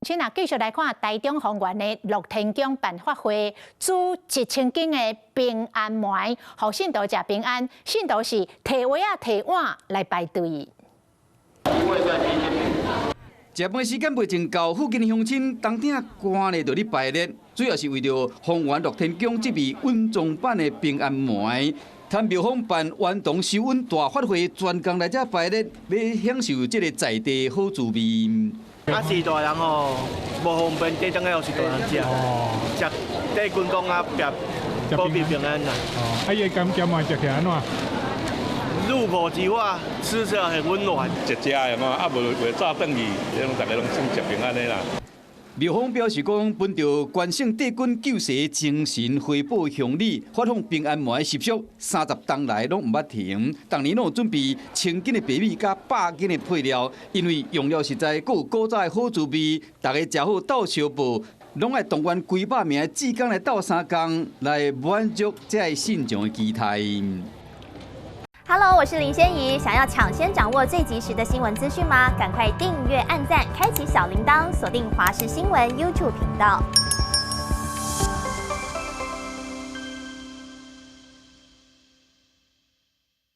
请继续来看台中丰原的乐天宫办法会，煮1000斤的平安糜，互信徒食平安。信徒是摕碗摕碗来排队。食饭时间未真到，附近的乡亲当顶赶咧，就咧排列，主要是为着丰原乐天宫这味稳重版的平安糜。潭庙方办圆同收稳大法会，专工来这排列，要享受这个在地好滋味。是大人哦，无方便，这种个是大人食，食这军功啊，保庇平安啦。伊个甘咸食起来安怎？入口即化，吃起来很温暖。食的嘛，啊无为早转去，大家拢算食平安的啦。庙方表示讲，本着关圣帝君救世精神，回报乡里，发放平安糜习俗30冬来拢唔捌停。当年拢有准备1000斤的白米加100斤的配料，因为用料实在，佮有古早的好滋味，大家食好斗相报，拢爱动员几百名的志工来斗3工，来满足这信众的期待。Hello， 我是林仙怡。想要抢先掌握最及时的新闻资讯吗？赶快订阅、按赞、开启小铃铛，锁定华视新闻 YouTube 频道。